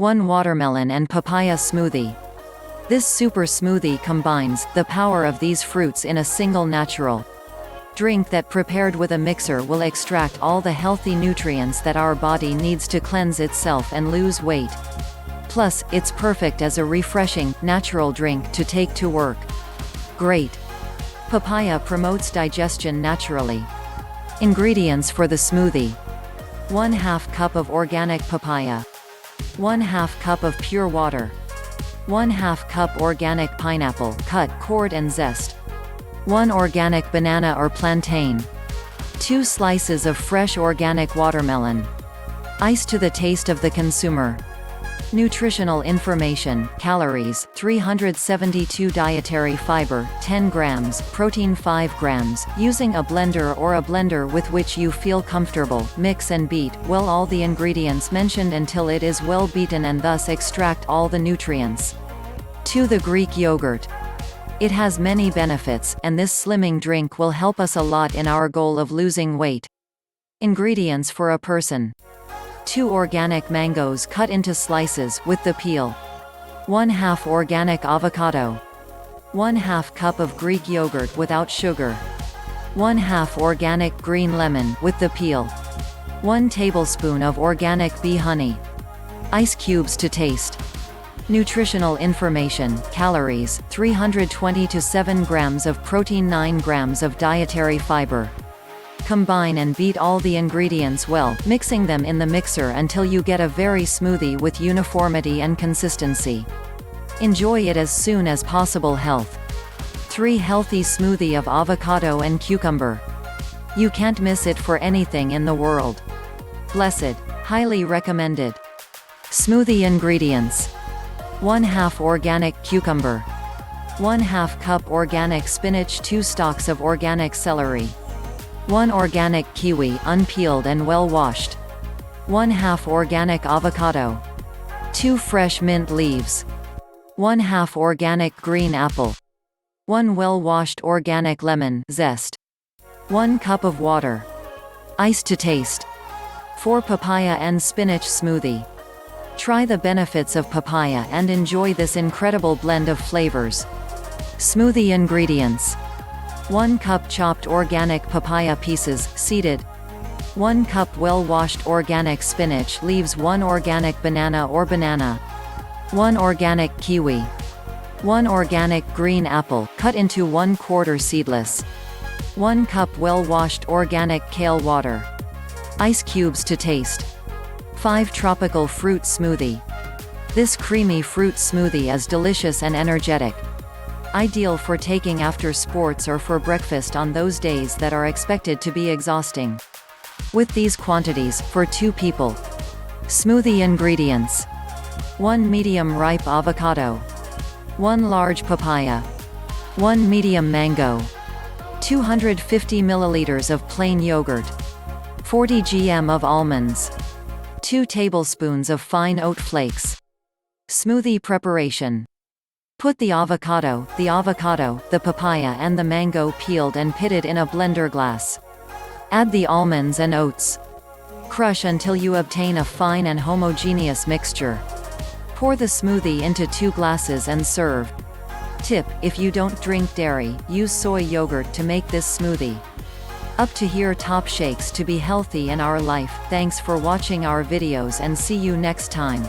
1 watermelon and papaya smoothie. This super smoothie combines the power of these fruits in a single natural drink that prepared with a mixer will extract all the healthy nutrients that our body needs to cleanse itself and lose weight. Plus, it's perfect as a refreshing, natural drink to take to work. Great. Papaya promotes digestion naturally. Ingredients for the smoothie. 1/2 cup of organic papaya. 1/2 cup of pure water. 1/2 cup organic pineapple, cut, cored and zest. 1 organic banana or plantain. 2 slices of fresh organic watermelon. Ice to the taste of the consumer. Nutritional information: calories 372, dietary fiber 10 grams, protein 5 grams. Using a blender or a blender with which you feel comfortable, mix and beat well all the ingredients mentioned until it is well beaten and thus extract all the nutrients. 2. The Greek yogurt. It has many benefits, and this slimming drink will help us a lot in our goal of losing weight. Ingredients for a person: 2 organic mangoes cut into slices, with the peel. 1/2 organic avocado. 1/2 cup of Greek yogurt without sugar. 1/2 organic green lemon, with the peel. 1 tablespoon of organic bee honey. Ice cubes to taste. Nutritional information: calories 320 to 7 grams of protein, 9 grams of dietary fiber. Combine and beat all the ingredients well, mixing them in the mixer until you get a very smoothie with uniformity and consistency. Enjoy it as soon as possible. Health. 3 healthy smoothie of avocado and cucumber. You can't miss it for anything in the world. Blessed. Highly recommended. Smoothie ingredients: 1/2 organic cucumber. 1/2 cup organic spinach. 2 stalks of organic celery. 1 organic kiwi, unpeeled and well washed. 1/2 organic avocado. 2 fresh mint leaves. 1/2 organic green apple. 1 well-washed organic lemon zest. 1 cup of water. Ice to taste. 4 papaya and spinach smoothie. Try the benefits of papaya and enjoy this incredible blend of flavors. Smoothie ingredients: 1 cup chopped organic papaya pieces, seeded. 1 cup well-washed organic spinach leaves. 1 organic banana or banana. 1 organic kiwi. 1 organic green apple, cut into 1/4 seedless. 1 cup well-washed organic kale water. Ice cubes to taste. 5 tropical fruit smoothie. This creamy fruit smoothie is delicious and energetic. Ideal for taking after sports or for breakfast on those days that are expected to be exhausting. With these quantities, for 2 people. Smoothie ingredients: 1 medium-ripe avocado. 1 large papaya. 1 medium mango. 250 milliliters of plain yogurt. 40 grams of almonds. 2 tablespoons of fine oat flakes. Smoothie preparation: put the avocado, the papaya and the mango peeled and pitted in a blender glass. Add the almonds and oats. Crush until you obtain a fine and homogeneous mixture. Pour the smoothie into 2 glasses and serve. Tip: if you don't drink dairy, use soy yogurt to make this smoothie. Up to here top shakes to be healthy in our life. Thanks for watching our videos and see you next time.